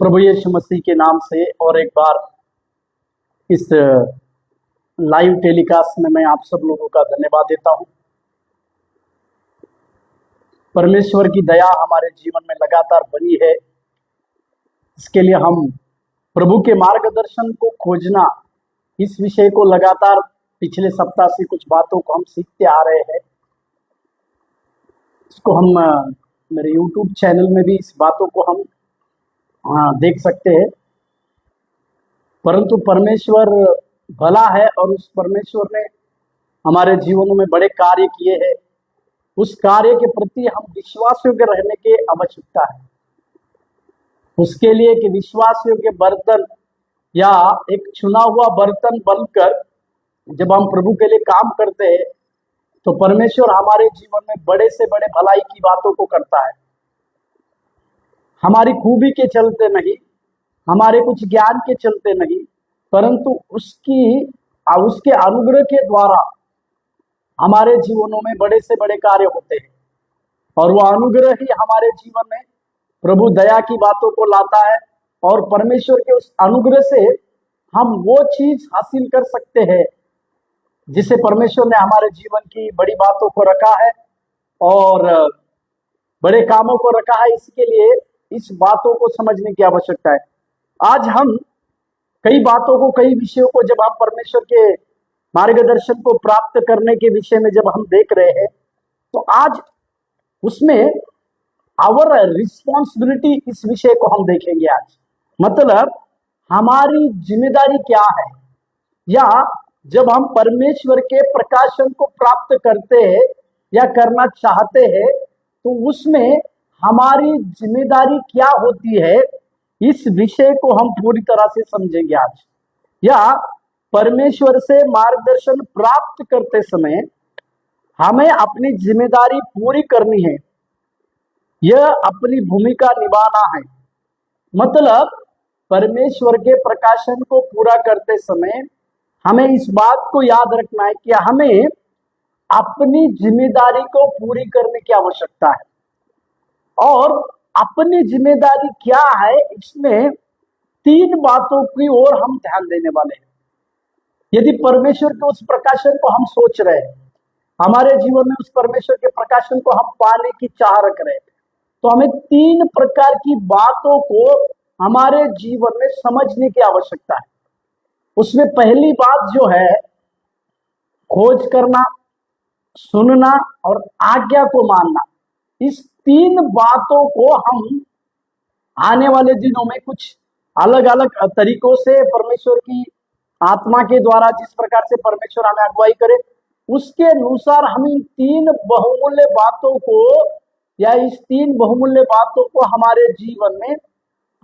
प्रभु यीशु मसीह के नाम से और एक बार इस लाइव टेलीकास्ट में मैं आप सब लोगों का धन्यवाद देता हूं। परमेश्वर की दया हमारे जीवन में लगातार बनी है। इसके लिए हम प्रभु के मार्गदर्शन को खोजना, इस विषय को लगातार पिछले सप्ताह से कुछ बातों को हम सीखते आ रहे हैं। इसको हम मेरे YouTube चैनल में भी इस बातों को हम देख सकते हैं। परंतु परमेश्वर भला है और उस परमेश्वर ने हमारे जीवनों में बड़े कार्य किए हैं। उस कार्य के प्रति हम विश्वास योग्य रहने की आवश्यकता है। उसके लिए कि विश्वास योग्य बर्तन या एक चुना हुआ बर्तन बनकर जब हम प्रभु के लिए काम करते हैं तो परमेश्वर हमारे जीवन में बड़े से बड़े भलाई की बातों को करता है। हमारी खूबी के चलते नहीं, हमारे कुछ ज्ञान के चलते नहीं, परंतु उसके अनुग्रह के द्वारा हमारे जीवनों में बड़े से बड़े कार्य होते हैं। और वह अनुग्रह ही हमारे जीवन में प्रभु दया की बातों को लाता है और परमेश्वर के उस अनुग्रह से हम वो चीज हासिल कर सकते हैं जिसे परमेश्वर ने हमारे जीवन की बड़ी बातों को रखा है और बड़े कामों को रखा है। इसके लिए इस बातों को समझने की आवश्यकता है। आज हम कई बातों को, कई विषयों को जब हम परमेश्वर के मार्गदर्शन को प्राप्त करने के विषय में जब हम देख रहे हैं तो आज उसमें आवर रिस्पॉन्सिबिलिटी, इस विषय को हम देखेंगे। आज मतलब हमारी जिम्मेदारी क्या है, या जब हम परमेश्वर के प्रकाशन को प्राप्त करते हैं या करना चाहते हैं तो उसमें हमारी जिम्मेदारी क्या होती है, इस विषय को हम पूरी तरह से समझेंगे आज। या परमेश्वर से मार्गदर्शन प्राप्त करते समय हमें अपनी जिम्मेदारी पूरी करनी है, यह अपनी भूमिका निभाना है। मतलब परमेश्वर के प्रकाशन को पूरा करते समय हमें इस बात को याद रखना है कि हमें अपनी जिम्मेदारी को पूरी करने की आवश्यकता है। और अपनी जिम्मेदारी क्या है, इसमें तीन बातों की ओर हम ध्यान देने वाले हैं। यदि परमेश्वर के उस प्रकाशन को हम सोच रहे हैं, हमारे जीवन में उस परमेश्वर के प्रकाशन को हम पाने की चाह रख रहे हैं, तो हमें तीन प्रकार की बातों को हमारे जीवन में समझने की आवश्यकता है। उसमें पहली बात जो है, खोज करना, सुनना और आज्ञा को मानना। इस तीन बातों को हम आने वाले दिनों में कुछ अलग अलग तरीकों से परमेश्वर की आत्मा के द्वारा जिस प्रकार से परमेश्वर हमें अगुवाई करे उसके अनुसार हम इन तीन बहुमूल्य बातों को, या इस तीन बहुमूल्य बातों को हमारे जीवन में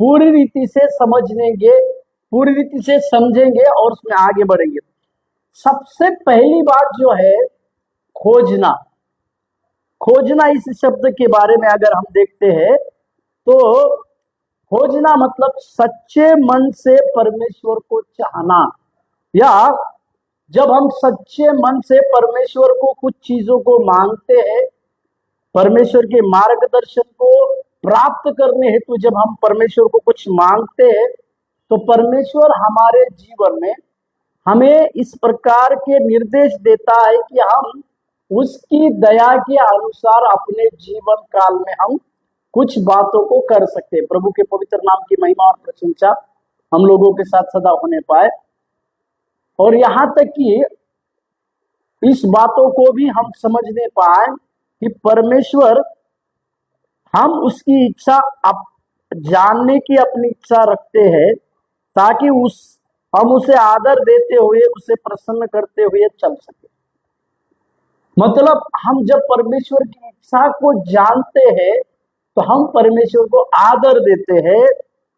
पूरी रीति से समझेंगे, पूरी रीति से समझेंगे और उसमें आगे बढ़ेंगे। सबसे पहली बात जो है खोजना। खोजना, इस शब्द के बारे में अगर हम देखते हैं तो खोजना मतलब सच्चे मन से परमेश्वर को चाहना, या जब हम सच्चे मन से परमेश्वर को कुछ चीजों को मांगते हैं, परमेश्वर के मार्गदर्शन को प्राप्त करने हेतु जब हम परमेश्वर को कुछ मांगते हैं तो परमेश्वर हमारे जीवन में हमें इस प्रकार के निर्देश देता है कि हम उसकी दया के अनुसार अपने जीवन काल में हम कुछ बातों को कर सकते हैं। प्रभु के पवित्र नाम की महिमा और प्रशंसा हम लोगों के साथ सदा होने पाए। और यहाँ तक कि इस बातों को भी हम समझने पाए कि परमेश्वर, हम उसकी इच्छा जानने की अपनी इच्छा रखते हैं ताकि हम उसे आदर देते हुए, उसे प्रसन्न करते हुए चल सके। मतलब हम जब परमेश्वर की इच्छा को जानते हैं तो हम परमेश्वर को आदर देते हैं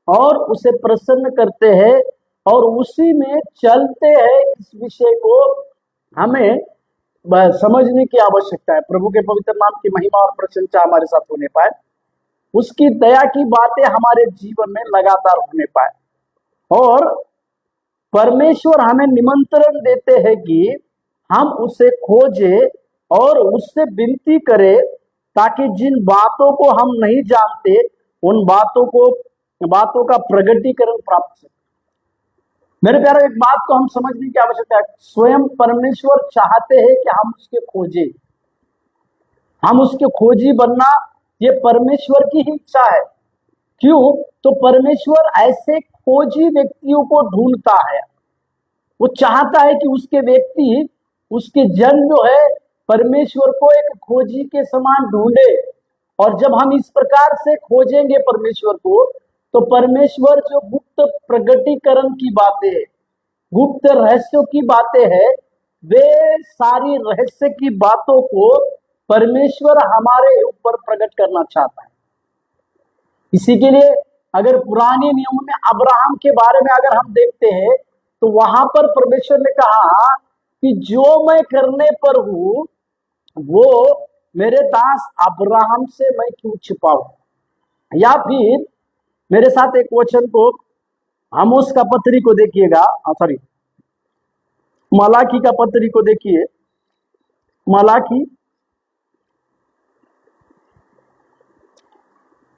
और उसे प्रसन्न करते हैं और उसी में चलते हैं। इस विषय को हमें समझने की आवश्यकता है। प्रभु के पवित्र नाम की महिमा और प्रशंसा हमारे साथ होने पाए, उसकी दया की बातें हमारे जीवन में लगातार होने पाए। और परमेश्वर हमें निमंत्रण देते हैं कि हम उसे खोजें और उससे विनती करें ताकि जिन बातों को हम नहीं जानते उन बातों को बातों का प्रगटीकरण प्राप्त है। मेरे प्यारे, एक बात को हम समझने की आवश्यकता है, स्वयं परमेश्वर चाहते हैं कि हम उसके खोजे, हम उसके खोजी बनना, ये परमेश्वर की ही इच्छा है। क्यों? तो परमेश्वर ऐसे खोजी व्यक्तियों को ढूंढता है। वो चाहता है कि उसके व्यक्ति, उसके जन जो है परमेश्वर को एक खोजी के समान ढूंढे। और जब हम इस प्रकार से खोजेंगे परमेश्वर को, तो परमेश्वर जो गुप्त प्रगटीकरण की बातें, गुप्त रहस्यों की बातें हैं, वे सारी रहस्य की बातों को परमेश्वर हमारे ऊपर प्रकट करना चाहता है। इसी के लिए अगर पुराने नियम में अब्राहम के बारे में अगर हम देखते हैं, तो वहां पर परमेश्वर ने कहा कि जो मैं करने पर हूं वो मेरे दास अब्राहम से मैं क्यों छिपाऊं। या फिर मेरे साथ एक वचन को, आमोस का पत्री को देखिएगा, सॉरी, मलाकी का पत्री को देखिए।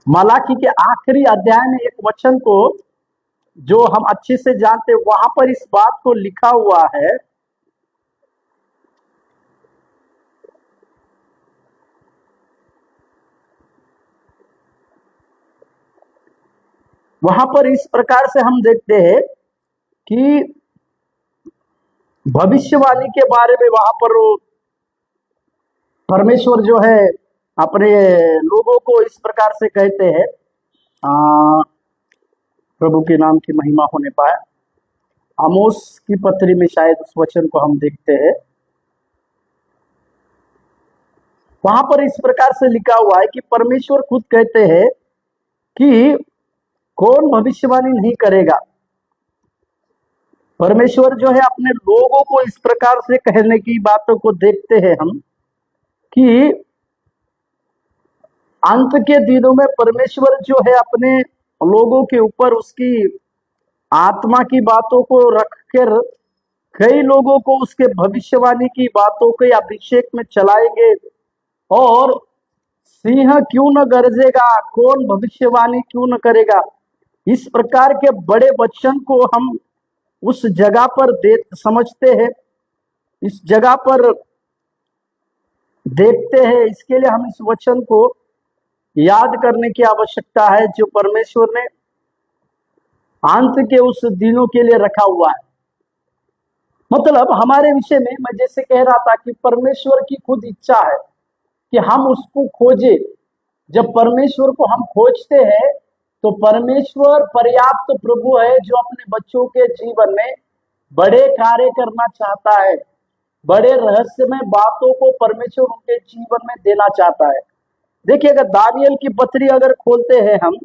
मलाकी के आखिरी अध्याय में एक वचन को जो हम अच्छे से जानते, वहां पर इस बात को लिखा हुआ है, वहां पर इस प्रकार से हम देखते हैं कि भविष्यवाणी के बारे में वहां पर परमेश्वर जो है अपने लोगों को इस प्रकार से कहते हैं, प्रभु के नाम की महिमा होने पाए। आमोस की पत्री में शायद उस वचन को हम देखते हैं, वहां पर इस प्रकार से लिखा हुआ है कि परमेश्वर खुद कहते हैं कि कौन भविष्यवाणी नहीं करेगा। परमेश्वर जो है अपने लोगों को इस प्रकार से कहने की बातों को देखते हैं हम कि अंत के दिनों में परमेश्वर जो है अपने लोगों के ऊपर उसकी आत्मा की बातों को रखकर कई लोगों को उसके भविष्यवाणी की बातों के अभिषेक में चलाएंगे। और सिंह क्यों न गरजेगा, कौन भविष्यवाणी क्यों न करेगा, इस प्रकार के बड़े वचन को हम उस जगह पर समझते हैं, इस जगह पर देखते हैं। इसके लिए हम इस वचन को याद करने की आवश्यकता है जो परमेश्वर ने अंत के उस दिनों के लिए रखा हुआ है। मतलब हमारे विषय में मैं जैसे कह रहा था कि परमेश्वर की खुद इच्छा है कि हम उसको खोजे। जब परमेश्वर को हम खोजते हैं तो परमेश्वर पर्याप्त प्रभु है जो अपने बच्चों के जीवन में बड़े कार्य करना चाहता है, बड़े रहस्यमय बातों को परमेश्वर उनके जीवन में देना चाहता है। देखिए, अगर दानियल की पत्री अगर खोलते हैं हम,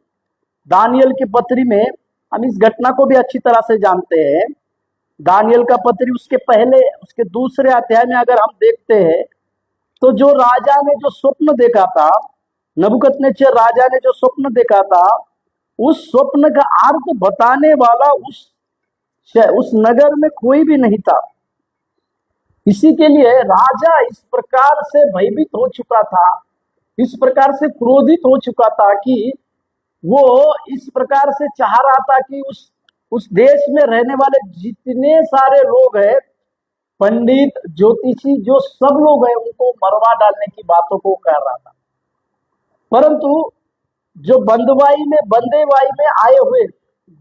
दानियल की पत्री में हम इस घटना को भी अच्छी तरह से जानते हैं। दानियल का पत्री उसके पहले, उसके दूसरे अध्याय में अगर हम देखते हैं तो जो राजा ने जो स्वप्न देखा था, नबूकदनेस्सर राजा ने जो स्वप्न देखा था, उस स्वप्न का अर्थ बताने वाला उस नगर में कोई भी नहीं था। इसी के लिए राजा इस प्रकार से भयभीत हो चुका था, इस प्रकार से क्रोधित हो चुका था कि वो इस प्रकार से चाह रहा था कि उस देश में रहने वाले जितने सारे लोग हैं, पंडित, ज्योतिषी, जो सब लोग हैं, उनको मरवा डालने की बातों को कर रहा था। परंतु जो बंदेवाई में आए हुए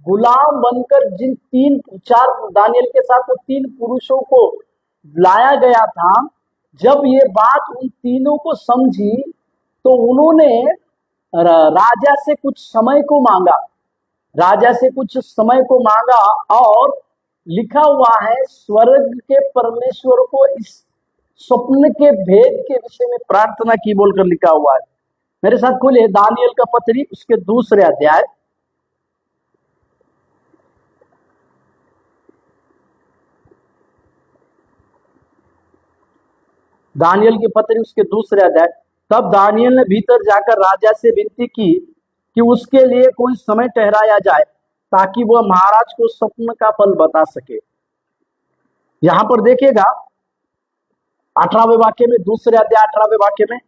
गुलाम बनकर जिन 3-4 दानियल के साथ 3 पुरुषों को लाया गया था, जब ये बात उन तीनों को समझी तो उन्होंने राजा से कुछ समय को मांगा, राजा से कुछ समय को मांगा। और लिखा हुआ है, स्वर्ग के परमेश्वर को इस स्वप्न के भेद के विषय में प्रार्थना की बोलकर लिखा हुआ है। मेरे साथ खोलिए दानियल का पत्री, उसके दूसरे अध्याय, दानियल की पत्री उसके दूसरे अध्याय। तब दानियल ने भीतर जाकर राजा से विनती की कि उसके लिए कोई समय ठहराया जाए ताकि वह महाराज को स्वप्न का फल बता सके। यहां पर देखिएगा 18वें वाक्य में, दूसरे अध्याय 18वें वाक्य में,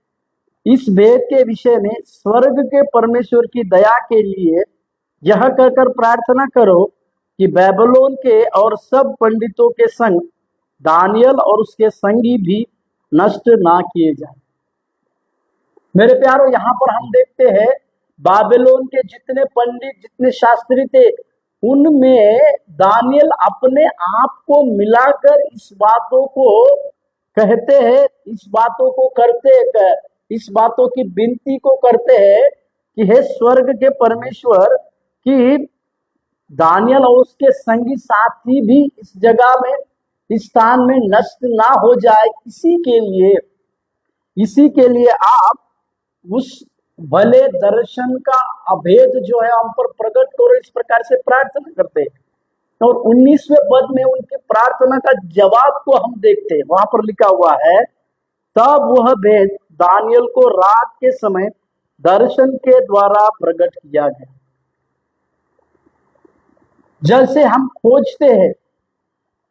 इस भेद के विषय में स्वर्ग के परमेश्वर की दया के लिए यह कहकर प्रार्थना करो कि बेबीलोन के और सब पंडितों के संग दानियल और उसके संगी भी नष्ट ना किए जाए। मेरे प्यारो, यहाँ पर हम देखते हैं बाबिलोन के जितने पंडित, जितने शास्त्री थे, उनमें दानियल अपने आप को मिलाकर इस बातों को कहते हैं, इस बातों को करते, इस बातों की विनती को करते हैं कि हे स्वर्ग के परमेश्वर, कि दानियल और उसके संगी साथी भी इस जगह में, इस स्थान में नष्ट ना हो जाए। इसी के लिए आप उस भले दर्शन का अभेद जो है हम पर प्रकट करो, इस प्रकार से प्रार्थना करते हैं। और 19वें पद में उनकी प्रार्थना का जवाब को हम देखते हैं। वहां पर लिखा हुआ है, तब वह भेद दानियल को रात के समय दर्शन के द्वारा प्रकट किया गया। जैसे हम खोजते हैं,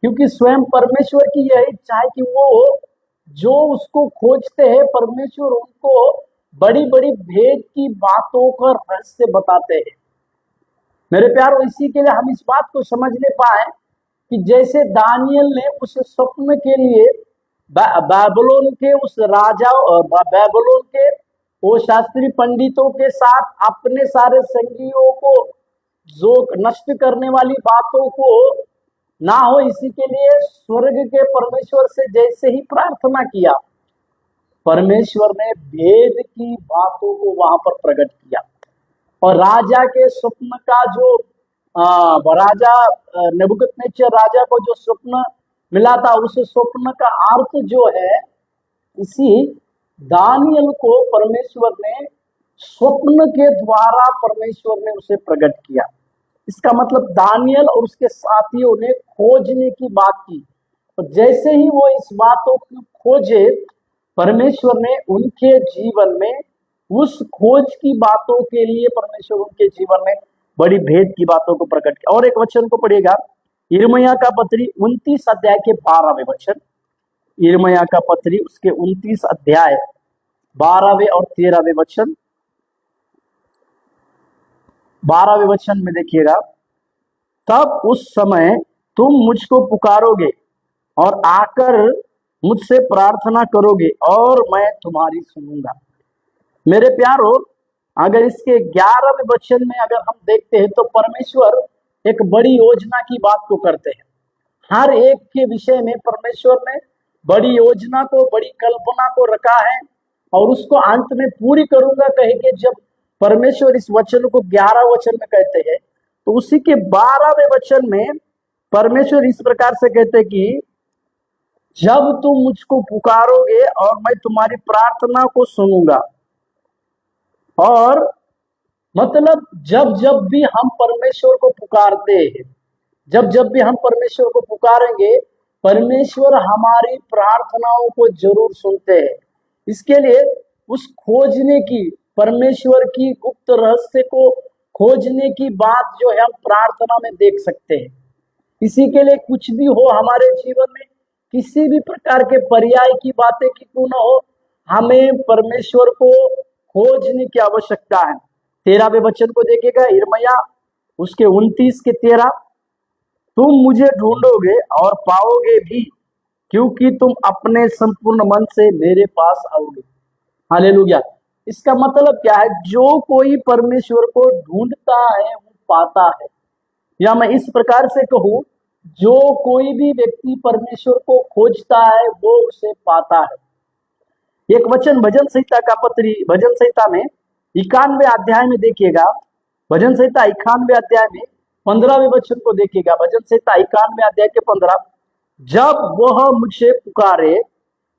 क्योंकि स्वयं परमेश्वर की यह इच्छा है कि वो जो उसको खोजते हैं, परमेश्वर उनको बड़ी बड़ी भेद की बातों का रहस्य बताते हैं। मेरे प्यारो, इसी के लिए हम इस बात को समझने पाए कि जैसे दानियल ने उस स्वप्न के लिए बाबिलोन के उस राजा, बाबिलोन के वो शास्त्री पंडितों के साथ अपने सारे संगियों को, जो नष्ट करने वाली बातों को ना हो, इसी के लिए स्वर्ग के परमेश्वर से जैसे ही प्रार्थना किया, परमेश्वर ने भेद की बातों को वहां पर प्रकट किया। और राजा के स्वप्न का जो राजा नेबुकदनेस्सर राजा को जो स्वप्न मिला था, उस स्वप्न का अर्थ जो है, इसी दानियल को परमेश्वर ने स्वप्न के द्वारा परमेश्वर ने उसे प्रकट किया। इसका मतलब दानियल और उसके साथियों ने खोजने की बात की, और जैसे ही वो इस बातों को खोजे, परमेश्वर ने उनके जीवन में उस खोज की बातों के लिए परमेश्वर उनके जीवन में बड़ी भेद की बातों को प्रकट किया। और एक वचन को पढ़िएगा, यिर्मयाह का पत्री 29 अध्याय के 12वें वचन। यिर्मयाह का पत्री उसके 29 अध्याय 12वें और 13वें वचन। 12वें वचन में देखिएगा, तब उस समय तुम मुझको पुकारोगे और आकर मुझसे प्रार्थना करोगे और मैं तुम्हारी सुनूंगा। मेरे प्यारो, अगर इसके 11वें वचन में अगर हम देखते हैं, तो परमेश्वर एक बड़ी योजना की बात को करते हैं। हर एक के विषय में परमेश्वर ने बड़ी योजना को, बड़ी कल्पना को रखा है, और उसको अंत में पूरी करूंगा कह के जब परमेश्वर इस वचन को 11 वचन में कहते हैं, तो उसी के 12वें वचन में परमेश्वर इस प्रकार से कहते हैं कि जब तुम मुझको पुकारोगे और मैं तुम्हारी प्रार्थना को सुनूंगा। और मतलब जब जब भी हम परमेश्वर को पुकारते हैं, जब जब भी हम परमेश्वर को पुकारेंगे, परमेश्वर हमारी प्रार्थनाओं को जरूर सुनते हैं। इसके लिए उस खोजने की, परमेश्वर की गुप्त रहस्य को खोजने की बात जो है हम प्रार्थना में देख सकते हैं। इसी के लिए कुछ भी हो हमारे जीवन में, किसी भी प्रकार के पर्याय की बातें क्यों न हो, हमें परमेश्वर को खोजने की आवश्यकता है। 13वें वचन को देखिएगा, यिर्मयाह उसके 29 के 13, तुम मुझे ढूंढोगे और पाओगे भी, क्योंकि तुम अपने संपूर्ण मन से मेरे पास आओगे। हालेलुया। इसका मतलब क्या है? जो कोई परमेश्वर को ढूंढता है वो पाता है, या मैं इस प्रकार से कहूं, जो कोई भी व्यक्ति परमेश्वर को खोजता है वो उसे पाता है। एक वचन भजन संहिता का पत्री, भजन संहिता में 91वें अध्याय में देखिएगा, भजन संहिता 91वें अध्याय में 15वें वचन को देखिएगा। भजन संहिता 91वें अध्याय के 15, जब वह मुझे पुकारे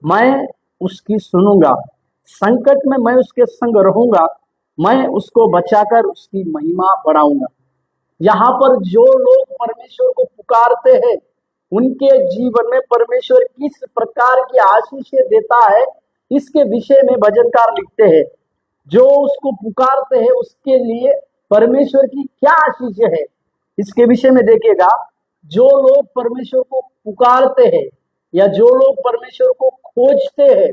मैं उसकी सुनूंगा, संकट में मैं उसके संग रहूंगा, मैं उसको बचाकर उसकी महिमा बढ़ाऊंगा। यहाँ पर जो लोग परमेश्वर को पुकारते हैं, उनके जीवन में परमेश्वर किस प्रकार की आशीषें देता है, इसके विषय में भजनकार लिखते हैं। जो उसको पुकारते हैं उसके लिए परमेश्वर की क्या आशीष है, इसके विषय में देखिएगा। जो लोग परमेश्वर को पुकारते हैं, या जो लोग परमेश्वर को खोजते हैं,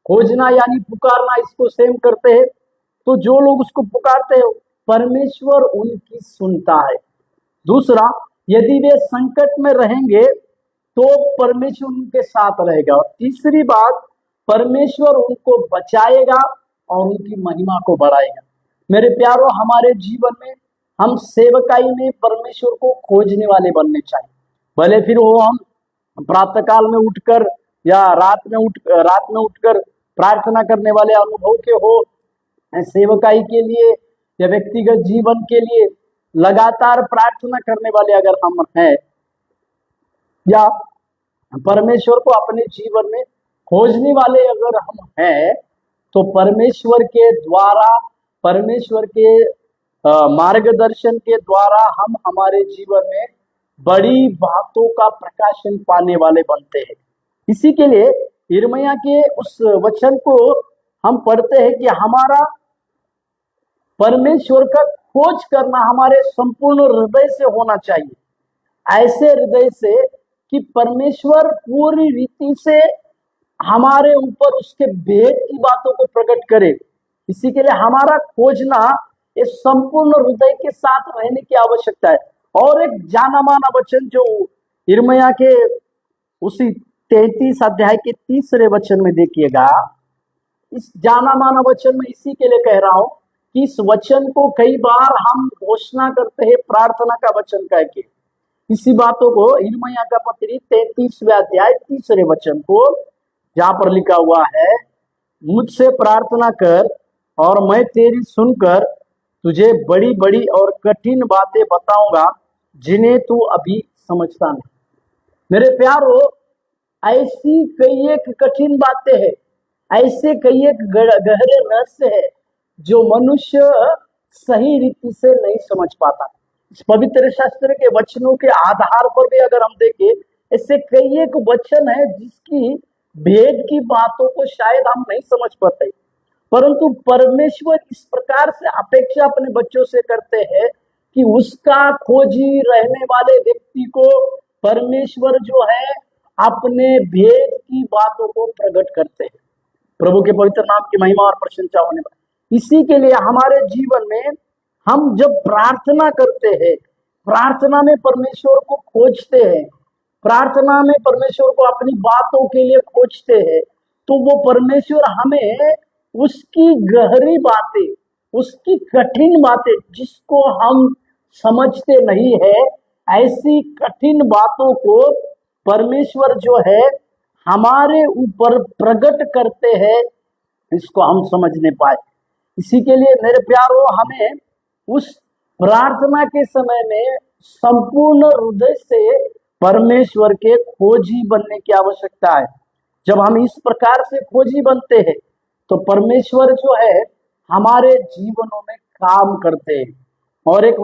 खोजना यानी पुकारना, इसको सेम करते हैं, तो जो लोग उसको पुकारते हैं परमेश्वर उनकी सुनता है। दूसरा, यदि वे संकट में रहेंगे तो परमेश्वर उनके साथ रहेगा। और तीसरी बात, परमेश्वर उनको बचाएगा और उनकी महिमा को बढ़ाएगा। मेरे प्यारो, हमारे जीवन में हम सेवकाई में परमेश्वर को खोजने वाले बनने चाहिए। भले फिर वो हम प्रातः काल में उठकर या रात में उठकर प्रार्थना करने वाले अनुभव के हो, सेवकाई के लिए या व्यक्तिगत जीवन के लिए लगातार प्रार्थना करने वाले अगर हम हैं, या परमेश्वर को अपने जीवन में खोजने वाले अगर हम हैं, तो परमेश्वर के द्वारा, परमेश्वर के मार्गदर्शन के द्वारा हम हमारे जीवन में बड़ी बातों का प्रकाशन पाने वाले बनते हैं। इसी के लिए यिर्मयाह के उस वचन को हम पढ़ते हैं कि हमारा परमेश्वर का खोज करना हमारे संपूर्ण हृदय से होना चाहिए। ऐसे हृदय से कि परमेश्वर पूरी रीति से हमारे ऊपर उसके भेद की बातों को प्रकट करे। इसी के लिए हमारा खोजना इस संपूर्ण हृदय के साथ रहने की आवश्यकता है। और एक जाना माना वचन जो यिर्मयाह के उसी 33 अध्याय के 3 वचन में देखिएगा। इस जाना माना वचन में इसी के लिए कह रहा हूं कि इस वचन को कई बार हम घोषणा करते हैं प्रार्थना का वचन कह के। इसी बातों को यिर्मयाह का पत्री 33वें अध्याय 3 वचन को, जहां पर लिखा हुआ है, मुझसे प्रार्थना कर और मैं तेरी सुनकर तुझे बड़ी बड़ी और कठिन बातें बताऊंगा जिन्हें तू अभी समझता नहीं। मेरे प्यारो, ऐसी कई एक कठिन बातें हैं, ऐसे कई एक गहरे रहस्य है जो मनुष्य सही रीति से नहीं समझ पाता। इस पवित्र शास्त्र के वचनों के आधार पर भी अगर हम देखें, ऐसे कई एक वचन है जिसकी भेद की बातों को शायद हम नहीं समझ पाते, परंतु परमेश्वर इस प्रकार से अपेक्षा अपने बच्चों से करते हैं कि उसका खोजी रहने वाले व्यक्ति को परमेश्वर जो है अपने भेद की बातों को प्रकट करते हैं। प्रभु के पवित्र नाम की महिमा और प्रशंसा होने पाए। इसी के लिए हमारे जीवन में हम जब प्रार्थना करते हैं, प्रार्थना में परमेश्वर को खोजते हैं, प्रार्थना में परमेश्वर को अपनी बातों के लिए खोजते हैं, तो वो परमेश्वर हमें उसकी गहरी बातें, उसकी कठिन बातें जिसको हम समझते नहीं है, ऐसी कठिन बातों को परमेश्वर जो है हमारे ऊपर प्रकट करते हैं, इसको हम समझने पाए। इसी के लिए मेरे प्यारों, हमें उस प्रार्थना के समय में संपूर्ण हृदय से परमेश्वर के खोजी बनने की आवश्यकता है। जब हम इस प्रकार से खोजी बनते हैं तो परमेश्वर जो है हमारे जीवनों में काम करते हैं। और एक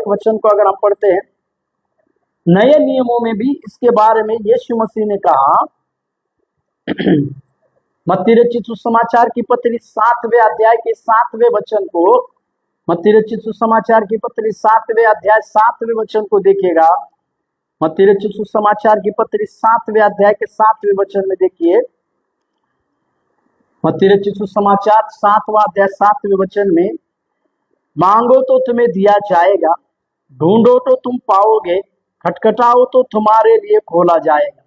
वचन को अगर हम पढ़ते हैं, नए नियमों में भी इसके बारे में यीशु मसीह ने कहा। मत्ती रचित सुसमाचार की पत्री 7वें अध्याय के 7वें वचन को, मत्ती रचित सुसमाचार की पत्री 7वें अध्याय 7वें वचन को देखिएगा। मत्ती रचित सुसमाचार की पत्री 7वें अध्याय के 7वें वचन में देखिए। मत्ती रचित सुसमाचार 7वां अध्याय 7वें वचन में, मांगो तो तुम्हें दिया जाएगा, ढूंढो तो तुम पाओगे, खटखटाओ तो तुम्हारे लिए खोला जाएगा।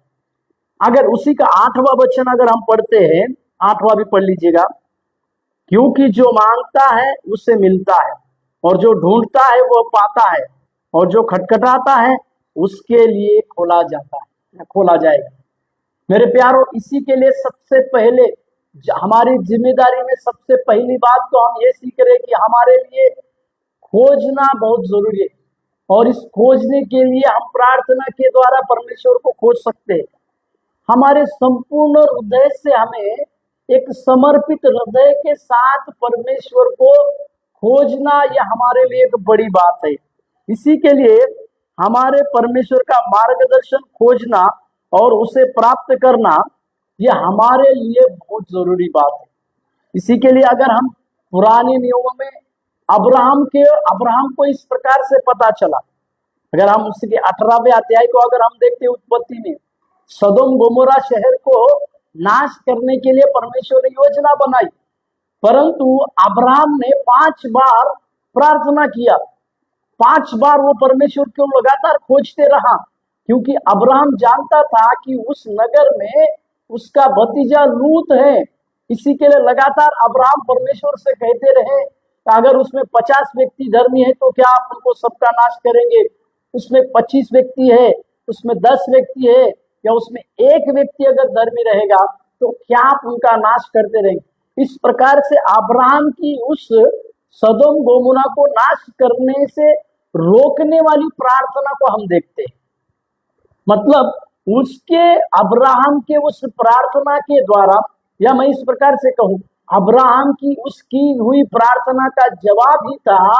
अगर उसी का 8वां वचन अगर हम पढ़ते हैं, 8वां भी पढ़ लीजिएगा, क्योंकि जो मांगता है उसे मिलता है, और जो ढूंढता है वो पाता है, और जो खटखटाता है उसके लिए खोला जाएगा। मेरे प्यारों, इसी के लिए सबसे पहले हमारी जिम्मेदारी में सबसे पहली बात तो हम ये सीख रहे कि हमारे लिए खोजना बहुत जरूरी है। और इस खोजने के लिए हम प्रार्थना के द्वारा परमेश्वर को खोज सकते हैं। हमारे संपूर्ण हृदय से हमें एक समर्पित हृदय के साथ परमेश्वर को खोजना, यह हमारे लिए एक बड़ी बात है। इसी के लिए हमारे परमेश्वर का मार्गदर्शन खोजना और उसे प्राप्त करना, यह हमारे लिए बहुत जरूरी बात है। इसी के लिए अगर हम पुराने नियमों में अब्राहम को इस प्रकार से पता चला, अगर हम उसके 18वें अध्याय को अगर हम देखते हैं, उत्पत्ति में सदोम गोमोरा शहर को नाश करने के लिए परमेश्वर ने योजना बनाई, परंतु अब्राहम ने 5 बार प्रार्थना किया। 5 बार वो परमेश्वर को लगातार खोजते रहा, क्योंकि अब्राहम जानता था कि उस नगर में उसका भतीजा लूत है। इसी के लिए लगातार अब्राहम परमेश्वर से कहते रहे कि अगर उसमें 50 व्यक्ति धर्मी है तो क्या आप उनको सबका नाश करेंगे? उसमें 25 व्यक्ति है, उसमें 10 व्यक्ति है, या उसमें एक व्यक्ति अगर धर्मी रहेगा तो क्या आप उनका नाश करते रहेंगे? इस प्रकार से अब्राहम की उस सदोम गोमोरा को नाश करने से रोकने वाली प्रार्थना को हम देखते हैं। मतलब उसके अब्राहम के उस प्रार्थना के द्वारा, या मैं इस प्रकार से कहूं, अब्राहम की उसकी हुई प्रार्थना का जवाब ही था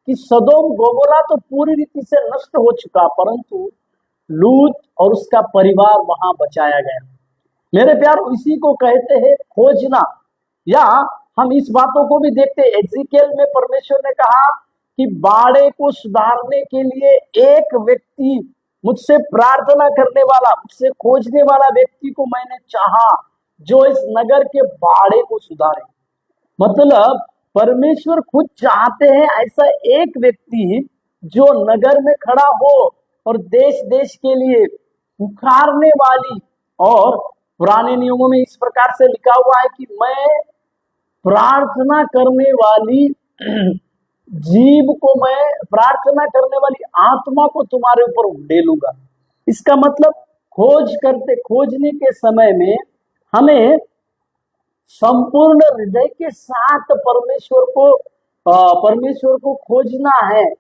कि सदोम गोमोरा तो पूरी रीति से नष्ट हो चुका, परंतु लूत और उसका परिवार वहां बचाया गया। मेरे प्यार, इसी को कहते हैं खोजना। या हम इस बातों को भी देखते हैं, एजेकियल में परमेश्वर ने कहा कि बाड़े को सुधारने के लिए एक व्यक्ति, मुझसे प्रार्थना करने वाला, मुझसे खोजने वाला व्यक्ति को मैंने चाहा जो इस नगर के बाड़े को सुधारे। मतलब परमेश्वर खुद चाहते हैं ऐसा एक व्यक्ति जो नगर में खड़ा हो और देश देश के लिए पुकारने वाली। और पुराने नियमों में इस प्रकार से लिखा हुआ है कि मैं प्रार्थना करने वाली जीव को, मैं प्रार्थना करने वाली आत्मा को तुम्हारे ऊपर उड़ेलूंगा। इसका मतलब खोजने के समय में हमें संपूर्ण हृदय के साथ परमेश्वर को खोजना है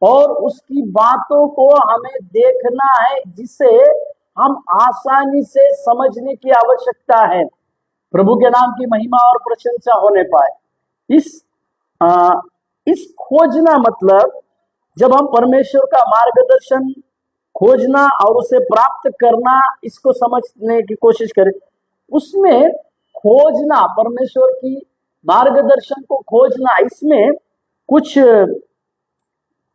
और उसकी बातों को हमें देखना है, जिसे हम आसानी से समझने की आवश्यकता है। प्रभु के नाम की महिमा और प्रशंसा होने पाए। इस खोजना मतलब जब हम परमेश्वर का मार्गदर्शन खोजना और उसे प्राप्त करना, इसको समझने की कोशिश करें। उसमें खोजना, परमेश्वर की मार्गदर्शन को खोजना, इसमें कुछ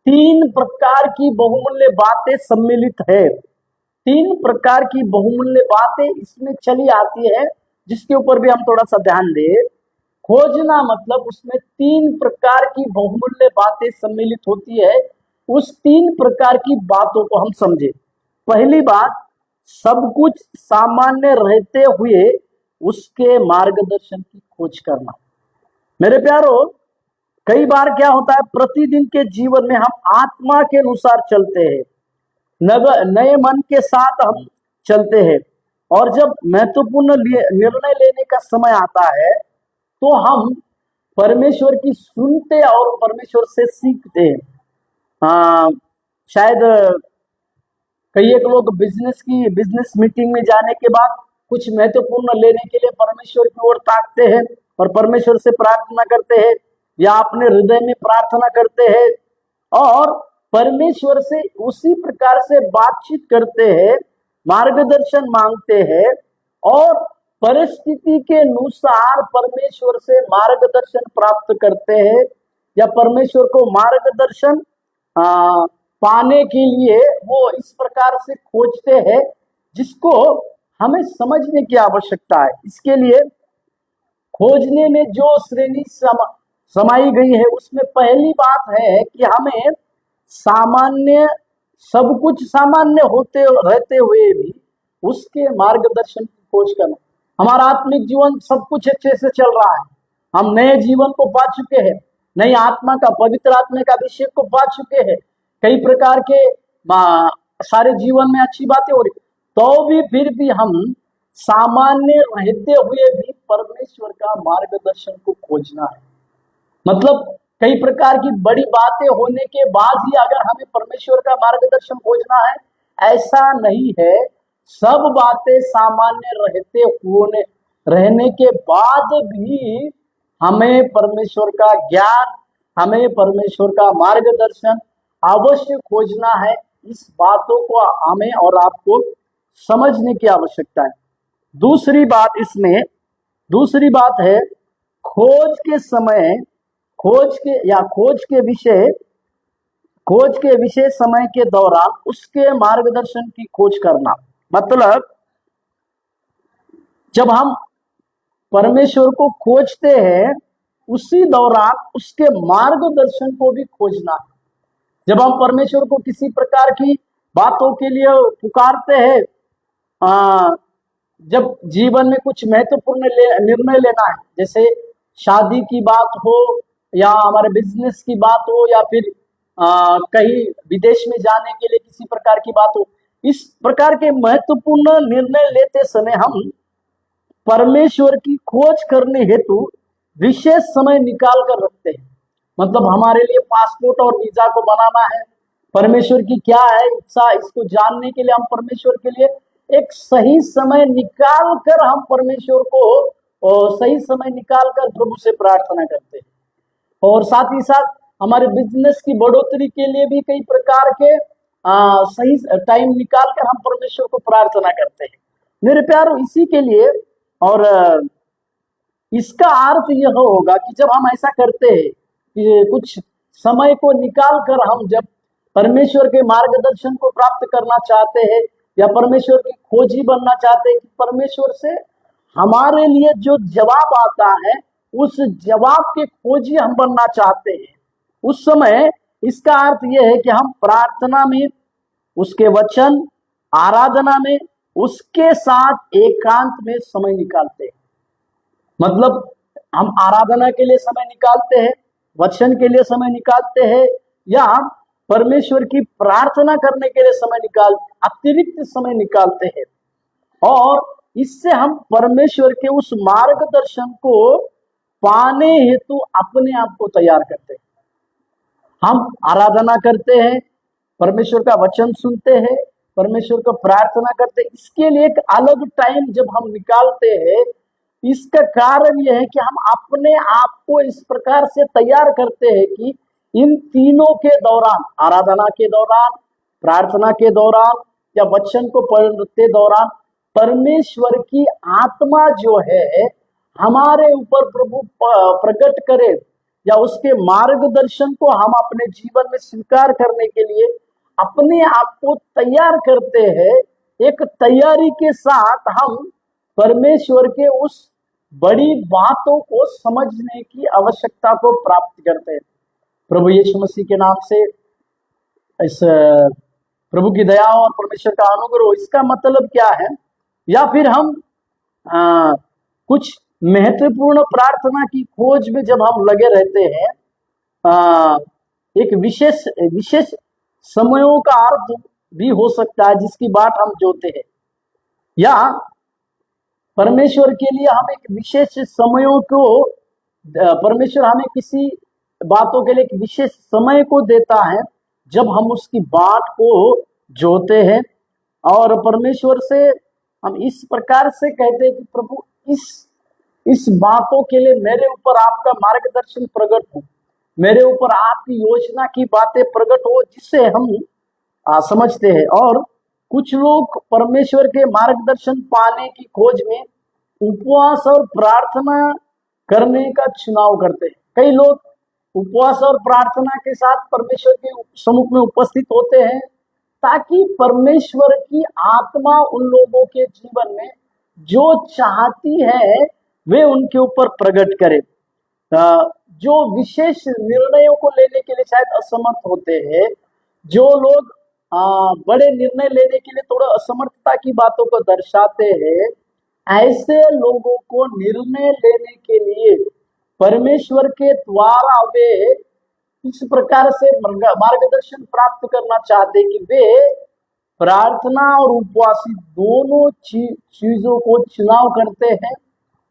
3 प्रकार की बहुमूल्य बातें सम्मिलित है। 3 प्रकार की बहुमूल्य बातें इसमें चली आती है, जिसके ऊपर भी हम थोड़ा सा ध्यान दें। खोजना मतलब उसमें 3 प्रकार की बहुमूल्य बातें सम्मिलित होती है। उस 3 प्रकार की बातों को हम समझे। पहली बात, सब कुछ सामान्य रहते हुए उसके मार्गदर्शन की खोज करना। मेरे प्यारो, कई बार क्या होता है, प्रतिदिन के जीवन में हम आत्मा के अनुसार चलते हैं, नए मन के साथ हम चलते हैं, और जब महत्वपूर्ण निर्णय लेने का समय आता है तो हम परमेश्वर की सुनते और परमेश्वर से सीखते हैं। शायद कई एक लोग बिजनेस मीटिंग में जाने के बाद कुछ महत्वपूर्ण लेने के लिए परमेश्वर की ओर ताकते हैं और परमेश्वर से प्रार्थना करते हैं, या अपने हृदय में प्रार्थना करते हैं और परमेश्वर से उसी प्रकार से बातचीत करते हैं, मार्गदर्शन मांगते हैं और परिस्थिति के अनुसार परमेश्वर से मार्गदर्शन प्राप्त करते हैं, या परमेश्वर को मार्गदर्शन पाने के लिए वो इस प्रकार से खोजते हैं, जिसको हमें समझने की आवश्यकता है। इसके लिए खोजने में जो श्रेणी समाई गई है, उसमें पहली बात है कि हमें सब कुछ सामान्य होते रहते हुए भी उसके मार्गदर्शन की खोज करना। हमारा आत्मिक जीवन सब कुछ अच्छे से चल रहा है, हम नए जीवन को पा चुके हैं, नई आत्मा का, पवित्र आत्मा का अभिषेक को पा चुके हैं, कई प्रकार के सारे जीवन में अच्छी बातें हो रही, तो भी फिर भी हम सामान्य रहते हुए भी परमेश्वर का मार्गदर्शन को खोजना है। मतलब कई प्रकार की बड़ी बातें होने के बाद ही अगर हमें परमेश्वर का मार्गदर्शन खोजना है, ऐसा नहीं है। सब बातें सामान्य रहने के बाद भी हमें परमेश्वर का ज्ञान, हमें परमेश्वर का मार्गदर्शन अवश्य खोजना है। इस बातों को हमें और आपको समझने की आवश्यकता है। दूसरी बात है, खोज के विषय समय के दौरान उसके मार्गदर्शन की खोज करना। मतलब जब हम परमेश्वर को खोजते हैं उसी दौरान उसके मार्गदर्शन को भी खोजना है। जब हम परमेश्वर को किसी प्रकार की बातों के लिए पुकारते हैं, जब जीवन में कुछ महत्वपूर्ण निर्णय लेना है, जैसे शादी की बात हो या हमारे बिजनेस की बात हो या फिर कहीं विदेश में जाने के लिए किसी प्रकार की बात हो, इस प्रकार के महत्वपूर्ण निर्णय लेते समय हम परमेश्वर की खोज करने हेतु विशेष समय निकाल कर रखते हैं। मतलब हमारे लिए पासपोर्ट और वीजा को बनाना है, परमेश्वर की क्या है इच्छा, इसको जानने के लिए हम परमेश्वर के लिए एक सही समय निकाल कर हम परमेश्वर को सही समय निकाल कर प्रभु से प्रार्थना करते हैं। और साथ ही साथ हमारे बिजनेस की बढ़ोतरी के लिए भी कई प्रकार के सही टाइम निकाल कर हम परमेश्वर को प्रार्थना करते हैं। मेरे प्यारो, इसी के लिए और इसका अर्थ यह होगा कि जब हम ऐसा करते हैं कि कुछ समय को निकाल कर हम जब परमेश्वर के मार्गदर्शन को प्राप्त करना चाहते हैं या परमेश्वर की खोजी बनना चाहते हैं कि परमेश्वर से हमारे लिए जो जवाब आता है उस जवाब के खोजी हम बनना चाहते हैं, उस समय इसका अर्थ यह है कि हम प्रार्थना में, उसके वचन, आराधना में, उसके साथ एकांत में समय निकालते हैं। मतलब हम आराधना के लिए समय निकालते हैं, वचन के लिए समय निकालते हैं, या परमेश्वर की प्रार्थना करने के लिए अतिरिक्त समय निकालते हैं। और इससे हम परमेश्वर के उस मार्गदर्शन को पाने हेतु अपने आप को तैयार करते हैं। हम आराधना करते हैं, परमेश्वर का वचन सुनते हैं, परमेश्वर को प्रार्थना करते हैं, इसके लिए एक अलग टाइम जब हम निकालते हैं, इसका कारण यह है कि हम अपने आप को इस प्रकार से तैयार करते हैं कि इन तीनों के दौरान, आराधना के दौरान, प्रार्थना के दौरान या वचन को पढ़ते दौरान, परमेश्वर की आत्मा जो है हमारे ऊपर प्रभु प्रकट करे या उसके मार्गदर्शन को हम अपने जीवन में स्वीकार करने के लिए अपने आप को तैयार करते हैं। एक तैयारी के साथ हम परमेश्वर के उस बड़ी बातों को समझने की आवश्यकता को प्राप्त करते हैं। प्रभु यीशु मसीह के नाम से इस प्रभु की दया और परमेश्वर का अनुग्रह, इसका मतलब क्या है? या फिर हम कुछ महत्वपूर्ण प्रार्थना की खोज में जब हम लगे रहते हैं, एक विशेष समयों का अर्थ भी हो सकता है जिसकी बात हम जोते हैं, या परमेश्वर के लिए हम एक विशेष समयों को, परमेश्वर हमें किसी बातों के लिए एक विशेष समय को देता है जब हम उसकी बात को जोते हैं। और परमेश्वर से हम इस प्रकार से कहते हैं कि प्रभु इस बातों के लिए मेरे ऊपर आपका मार्गदर्शन प्रकट हो, मेरे ऊपर आपकी योजना की बातें प्रकट हो, जिससे हम समझते हैं। और कुछ लोग परमेश्वर के मार्गदर्शन पाने की खोज में उपवास और प्रार्थना करने का चुनाव करते हैं। कई लोग उपवास और प्रार्थना के साथ परमेश्वर के सम्मुख में उपस्थित होते हैं ताकि परमेश्वर की आत्मा उन लोगों के जीवन में जो चाहती है वे उनके ऊपर प्रकट करे। जो विशेष निर्णयों को लेने के लिए शायद असमर्थ होते हैं, जो लोग बड़े निर्णय लेने के लिए थोड़ा असमर्थता की बातों को दर्शाते हैं, ऐसे लोगों को निर्णय लेने के लिए परमेश्वर के द्वारा वे इस प्रकार से मार्गदर्शन प्राप्त करना चाहते कि वे प्रार्थना और उपवासी दोनों चीजों को चुनाव करते हैं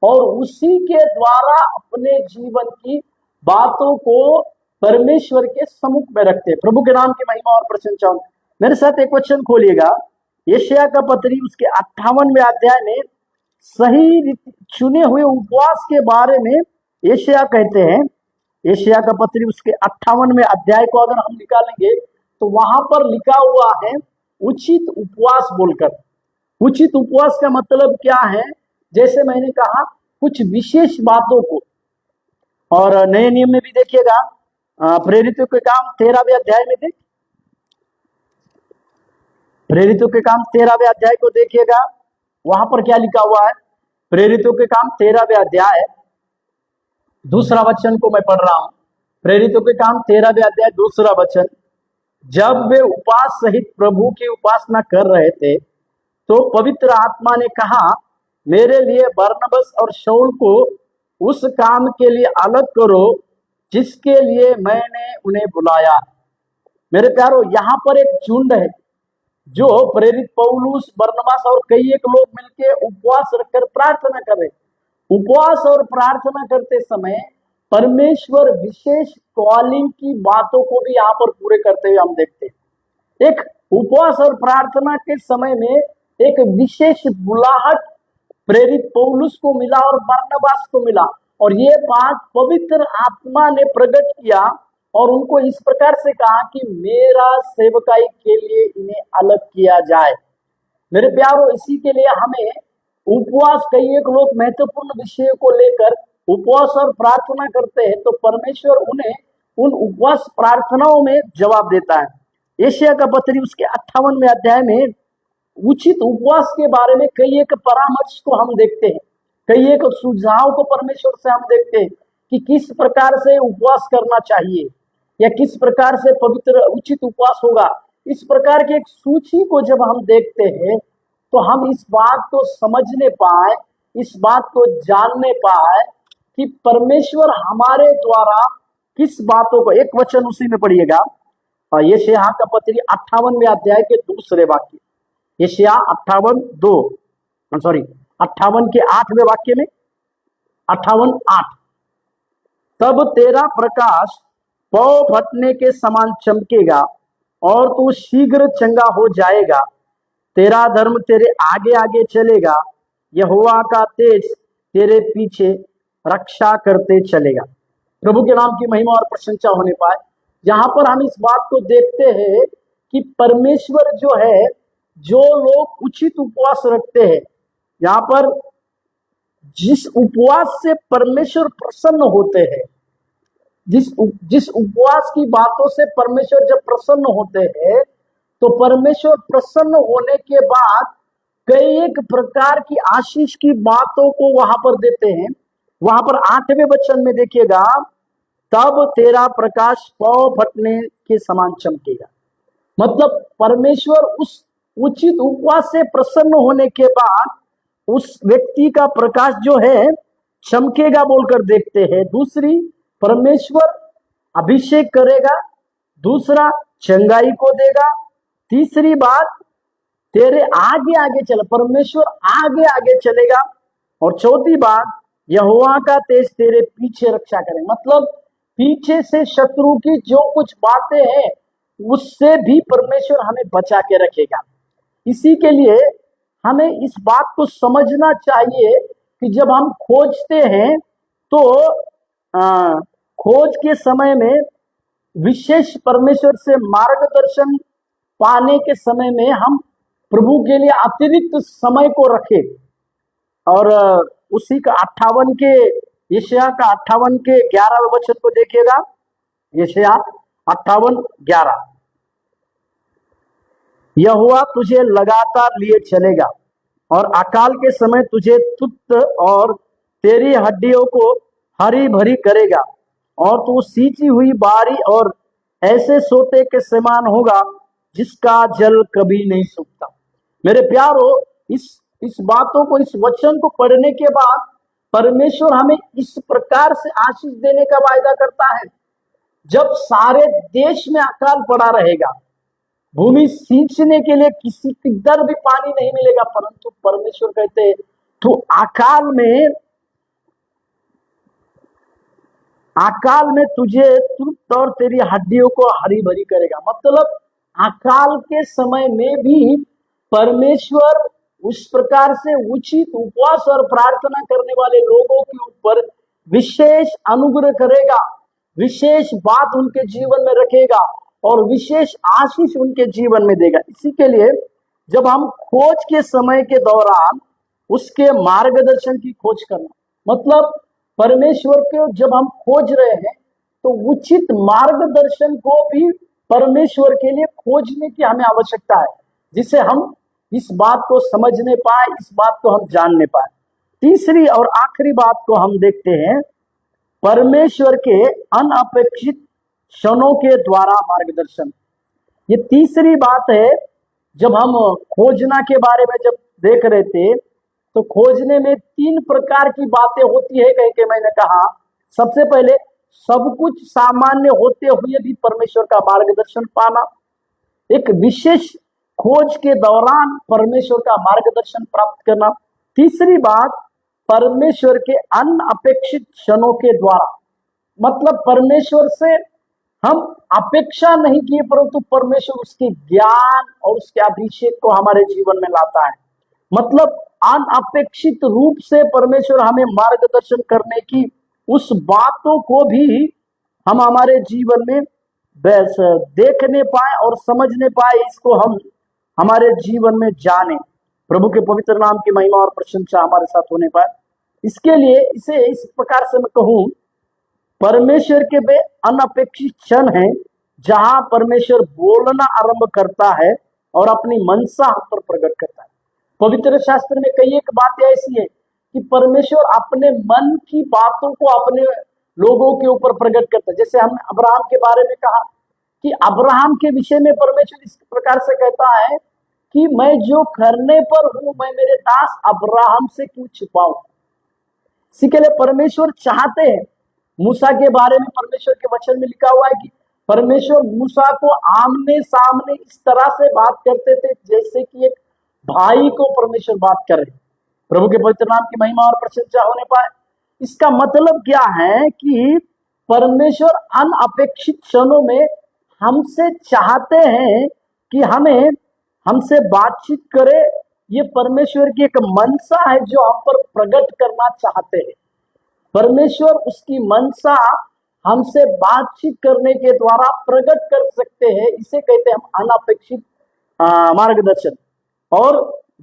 और उसी के द्वारा अपने जीवन की बातों को परमेश्वर के सम्मुख में रखते हैं। प्रभु के नाम की महिमा और प्रशंसा हो। मेरे साथ एक वचन खोलिएगा, यशायाह का पत्री उसके 58वें अध्याय में सही चुने हुए उपवास के बारे में यशायाह कहते हैं। यशायाह का पत्री उसके 58वें अध्याय को अगर हम निकालेंगे तो वहां पर लिखा हुआ है उचित उपवास बोलकर। उचित उपवास का मतलब क्या है? जैसे मैंने कहा, कुछ विशेष बातों को, और नए नियम में भी देखिएगा, प्रेरितों के काम 13वें अध्याय में प्रेरितों के काम 13वें अध्याय को देखिएगा, वहां पर क्या लिखा हुआ है? प्रेरितों के काम 13वें अध्याय दूसरा वचन को मैं पढ़ रहा हूं, प्रेरितों के काम 13वें अध्याय दूसरा वचन। जब वे उपवास सहित प्रभु की उपासना कर रहे थे तो पवित्र आत्मा ने कहा, मेरे लिए बरनबास और शाऊल को उस काम के लिए अलग करो जिसके लिए मैंने उन्हें बुलाया। मेरे प्यारो, यहाँ पर एक झुंड है जो प्रेरित पौलुस, बरनबास और कई एक लोग मिलके उपवास रखकर प्रार्थना कर रहे। उपवास और प्रार्थना करते समय परमेश्वर विशेष कॉलिंग की बातों को भी यहाँ पर पूरे करते हुए हम देखते हैं। एक उपवास और प्रार्थना के समय में एक विशेष बुलाहट प्रेरित पौलुस को मिला और बरनबास को मिला, और ये बात पवित्र आत्मा ने प्रकट किया और उनको इस प्रकार से कहा कि मेरा सेवकाई के लिए इन्हें अलग किया जाए। मेरे प्यारो, इसी के लिए हमें उपवास, कई एक लोग महत्वपूर्ण विषय को लेकर उपवास और प्रार्थना करते हैं तो परमेश्वर उन्हें उन उपवास प्रार्थनाओं में जवाब देता है। यशायाह का पत्री उसके 58वें अध्याय में उचित उपवास के बारे में कई एक परामर्श को हम देखते हैं, कई एक सुझाव को परमेश्वर से हम देखते हैं कि किस प्रकार से उपवास करना चाहिए या किस प्रकार से पवित्र उचित उपवास होगा। इस प्रकार की एक सूची को जब हम देखते हैं तो हम इस बात को समझने पाए, इस बात को जानने पाए कि परमेश्वर हमारे द्वारा किस बातों को, एक वचन उसी में पढ़िएगा, यशायाह का पत्री 58वें अध्याय के दूसरे वाक्य, यशायाह 58 के 8वें वाक्य में, 58:8। तब तेरा प्रकाश पौ फटने के समान चमकेगा और तू शीघ्र चंगा हो जाएगा। तेरा धर्म तेरे आगे आगे चलेगा, यहोवा का तेज तेरे पीछे रक्षा करते चलेगा। प्रभु के नाम की महिमा और प्रशंसा होने पाए। यहाँ पर हम इस बात को देखते हैं कि परमेश्वर जो है, जो लोग उचित उपवास रखते हैं, यहाँ पर जिस उपवास से परमेश्वर प्रसन्न होते हैं, जिस उपवास की बातों से परमेश्वर जब प्रसन्न होते हैं तो परमेश्वर प्रसन्न होने के बाद कई एक प्रकार की आशीष की बातों को वहां पर देते हैं। वहां पर 8वें वचन में देखिएगा, तब तेरा प्रकाश पौ फटने के समान चमकेगा। मतलब परमेश्वर उस उचित उपवास से प्रसन्न होने के बाद उस व्यक्ति का प्रकाश जो है चमकेगा बोलकर देखते हैं। दूसरी, परमेश्वर अभिषेक करेगा। दूसरा, चंगाई को देगा। तीसरी बात, तेरे आगे आगे चले, परमेश्वर आगे आगे चलेगा। और चौथी बात, यहोवा का तेज तेरे पीछे रक्षा करेगा। मतलब पीछे से शत्रु की जो कुछ बातें हैं उससे भी परमेश्वर हमें बचा के रखेगा। इसी के लिए हमें इस बात को समझना चाहिए कि जब हम खोजते हैं तो खोज के समय में विशेष परमेश्वर से मार्गदर्शन पाने के समय में हम प्रभु के लिए अतिरिक्त समय को रखें। और उसी का 58 के, यशायाह का 58 के 11वें वचन को देखिएगा, यशायाह 58:11। यहोवा तुझे लगातार लिए चलेगा और अकाल के समय तुझे तुत्त और तेरी हड्डियों को हरी भरी करेगा, और तू सींची हुई बारी और ऐसे सोते के समान होगा जिसका जल कभी नहीं सूखता। मेरे प्यारो, इस बातों को, इस वचन को पढ़ने के बाद परमेश्वर हमें इस प्रकार से आशीष देने का वायदा करता है। जब सारे देश में अकाल पड़ा रहेगा, भूमि सींचने के लिए किसी किधर भी पानी नहीं मिलेगा, परंतु परमेश्वर कहते हैं तू अकाल में तुझे तुरंत और तेरी हड्डियों को हरी भरी करेगा। मतलब अकाल के समय में भी परमेश्वर उस प्रकार से उचित उपवास और प्रार्थना करने वाले लोगों के ऊपर विशेष अनुग्रह करेगा, विशेष बात उनके जीवन में रखेगा और विशेष आशीष उनके जीवन में देगा। इसी के लिए जब हम खोज के समय के दौरान उसके मार्गदर्शन की खोज करना, मतलब परमेश्वर को जब हम खोज रहे हैं तो उचित मार्गदर्शन को भी परमेश्वर के लिए खोजने की हमें आवश्यकता है, जिससे हम इस बात को समझने पाए, इस बात को हम जानने पाए। तीसरी और आखिरी बात को हम देखते हैं, परमेश्वर के अनअपेक्षित क्षणों के द्वारा मार्गदर्शन। ये तीसरी बात है। जब हम खोजना के बारे में जब देख रहे थे तो खोजने में तीन प्रकार की बातें होती है कह के मैंने कहा। सबसे पहले सब कुछ सामान्य होते हुए भी परमेश्वर का मार्गदर्शन पाना, एक विशेष खोज के दौरान परमेश्वर का मार्गदर्शन प्राप्त करना। तीसरी बात, परमेश्वर के अनअपेक्षित क्षणों के द्वारा, मतलब परमेश्वर से हम अपेक्षा नहीं किए परंतु परमेश्वर उसके ज्ञान और उसके अभिषेक को हमारे जीवन में लाता है। मतलब अनअपेक्षित रूप से परमेश्वर हमें मार्गदर्शन करने की उस बातों को भी हम हमारे जीवन में देखने पाए और समझने पाए, इसको हम हमारे जीवन में जाने। प्रभु के पवित्र नाम की महिमा और प्रशंसा हमारे साथ होने पाए। इसके लिए इसे इस प्रकार से मैं कहूं, परमेश्वर के वे अनपेक्षित क्षण हैं जहां परमेश्वर बोलना आरंभ करता है और अपनी मनसा हम पर प्रकट करता है। पवित्र शास्त्र में कई एक बातें ऐसी है कि परमेश्वर अपने मन की बातों को अपने लोगों के ऊपर प्रकट करता है। जैसे हमने अब्राहम के बारे में कहा कि अब्राहम के विषय में परमेश्वर इस प्रकार से कहता है कि मैं जो करने पर हूं मैं मेरे दास अब्राहम से क्यों छिपाऊं। इसी के लिए परमेश्वर चाहते हैं, मूसा के बारे में परमेश्वर के वचन में लिखा हुआ है कि परमेश्वर मूसा को आमने सामने इस तरह से बात करते थे जैसे कि एक भाई को परमेश्वर बात कर रहे। प्रभु के पवित्र नाम की महिमा और प्रशंसा होने पाए। इसका मतलब क्या है कि परमेश्वर अनअपेक्षित क्षणों में हमसे चाहते हैं कि हमें हमसे बातचीत करे। ये परमेश्वर की एक मनसा है जो हम पर प्रकट करना चाहते हैं। परमेश्वर उसकी मनसा हमसे बातचीत करने के द्वारा प्रकट कर सकते हैं। इसे कहते हैं हम अनपेक्षित मार्गदर्शन। और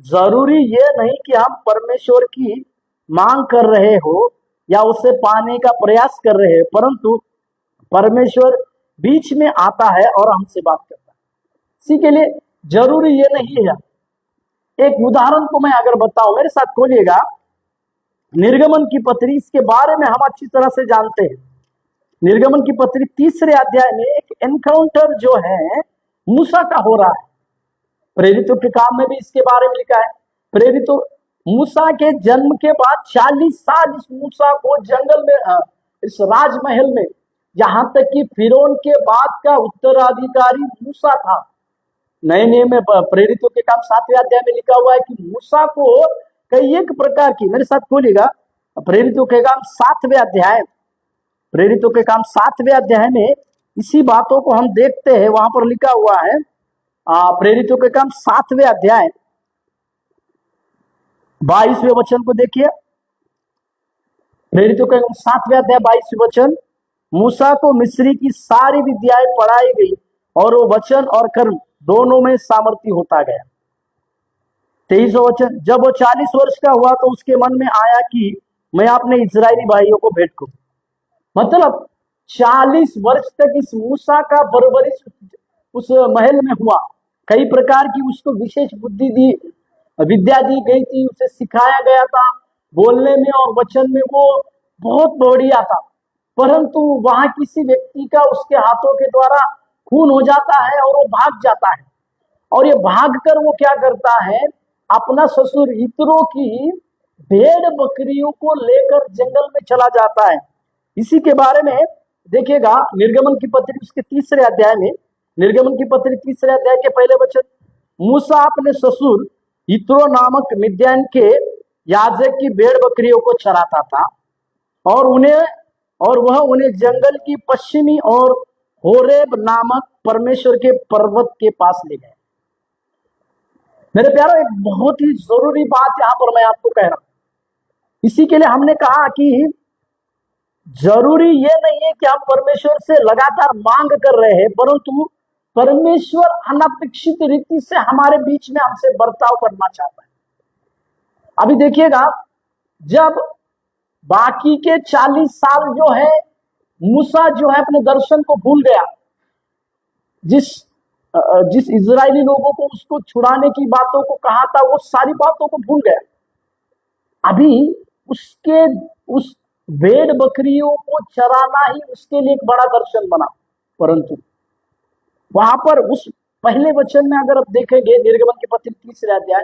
जरूरी ये नहीं कि हम परमेश्वर की मांग कर रहे हो या उसे पाने का प्रयास कर रहे हैं, परंतु परमेश्वर बीच में आता है और हमसे बात करता है। इसी के लिए जरूरी ये नहीं है। एक उदाहरण को मैं अगर बताऊं, मेरे साथ खोलिएगा निर्गमन की पत्री। इसके बारे में हम अच्छी तरह से जानते हैं। निर्गमन की पत्री 3 अध्याय में एक एनकाउंटर जो है मूसा का हो रहा है। प्रेरितों के काम में भी इसके बारे में लिखा है। प्रेरितों मूसा के जन्म के बाद 40 साल इस मूसा को जंगल में इस राजमहल में, यहां तक कि फिरौन के बाद का उत्तराधिकारी मूसा था। नए नियम में प्रेरितों के काम 7वें अध्याय में लिखा हुआ है कि मूसा को कई एक प्रकार की, मेरे साथ खोलिएगा प्रेरितों के काम 7वें अध्याय, प्रेरितों के काम 7वें अध्याय में इसी बातों को हम देखते हैं। वहां पर लिखा हुआ है प्रेरितों के काम 7वें अध्याय 22वें वचन को देखिए। प्रेरितों के 7वें अध्याय 22वें वचन, मूसा को मिस्री की सारी विद्याएं पढ़ाई गई और वो वचन और कर्म दोनों में सामर्थ्य होता गया। 23वां वचन, जब वो 40 वर्ष का हुआ तो उसके मन में आया कि मैं अपने इजरायली भाइयों को भेंट करूं। मतलब 40 वर्ष तक इस मूसा का परवरिश उस महल में हुआ। कई प्रकार की उसको विशेष बुद्धि दी, विद्या दी गई थी, उसे सिखाया गया था बोलने में और वचन में वो बहुत बढ़िया था। परंतु वहां किसी व्यक्ति का उसके हाथों के द्वारा खून हो जाता है और वो भाग जाता है। और ये भागकर वो क्या करता है, अपना ससुर इत्रो की भेड़ बकरियों को लेकर जंगल में चला जाता है। इसी के बारे में देखिएगा निर्गमन की पत्री उसके 3 अध्याय में, निर्गमन की पत्री 3 अध्याय के पहले वचन, मूसा अपने ससुर इत्रो नामक मिद्यान के याजक की भेड़ बकरियों को चराता था और वह उन्हें जंगल की पश्चिमी और होरेब नामक परमेश्वर के पर्वत के पास ले गए। मेरे प्यारों, एक बहुत ही जरूरी बात यहां पर मैं आपको कह रहा हूं। इसी के लिए हमने कहा कि जरूरी ये नहीं है कि हम परमेश्वर से लगातार मांग कर रहे हैं, परंतु परमेश्वर अनपेक्षित रीति से हमारे बीच में हमसे बर्ताव करना चाहता है। अभी देखिएगा, जब बाकी के 40 साल जो है मूसा जो है अपने दर्शन को भूल गया, जिस इजरायली लोगों को उसको छुड़ाने की बातों को कहा था वो सारी बातों को भूल गया। अभी उसके उस भेड़ बकरियों को चराना ही उसके लिए एक बड़ा दर्शन बना। परंतु वहां पर उस पहले वचन में अगर आप देखेंगे, निर्गमन के पत्र 30 अध्याय,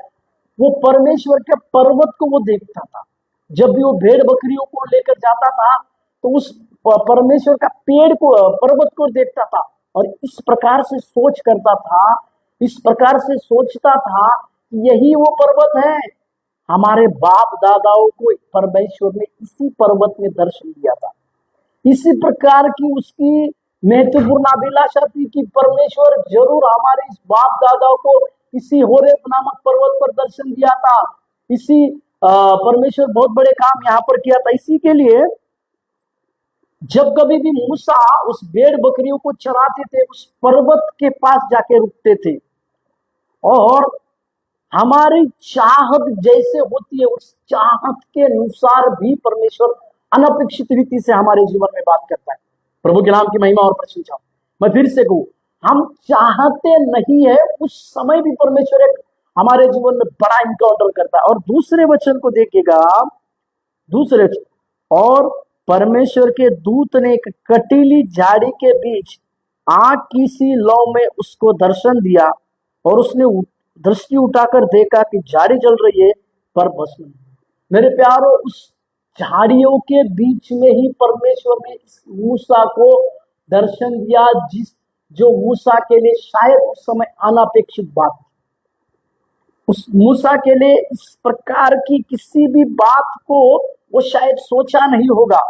वो परमेश्वर के पर्वत को वो देखता था। जब भी वो भेड़ बकरियों को लेकर जाता था तो उस परमेश्वर का पेड़ को, पर्वत को देखता था और इस प्रकार से सोच करता था, इस प्रकार से सोचता था, यही वो पर्वत है। हमारे बाप दादाओं को परमेश्वर ने इसी पर्वत में दर्शन दिया था। इसी प्रकार की उसकी महत्वपूर्ण अभिलाषा थी कि परमेश्वर जरूर हमारे इस बाप दादाओं को इसी होरेब नामक पर्वत पर दर्शन दिया था। इसी परमेश्वर बहुत बड़े काम यहाँ पर किया था। इसी के लिए जब कभी भी मूसा उस भेड़ बकरियों को चराते थे, उस पर्वत के पास जाके रुकते थे और हमारी चाहत जैसे होती है उस चाहत के अनुसार भी परमेश्वर अनपेक्षित रीति से हमारे जीवन में बात करता है। प्रभु के नाम की महिमा और प्रशंसा। मैं फिर से कहूं, हम चाहते नहीं है, उस समय भी परमेश्वर एक हमारे जीवन में बड़ा इनकाउंटर करता है। और दूसरे वचन को देखिएगा, दूसरे और परमेश्वर के दूत ने एक कटीली झाड़ी के बीच आग की सी लौ में उसको दर्शन दिया और उसने दृष्टि उठाकर देखा कि झाड़ी जल रही है पर भस्म नहीं। मेरे प्यारो, उस झाड़ियों के बीच में ही परमेश्वर ने मूसा को दर्शन दिया, जो मूसा के लिए शायद उस समय अनपेक्षित बात। उस मूसा के लिए इस प्रकार की किसी भी बात को वो शायद सोचा नहीं होगा,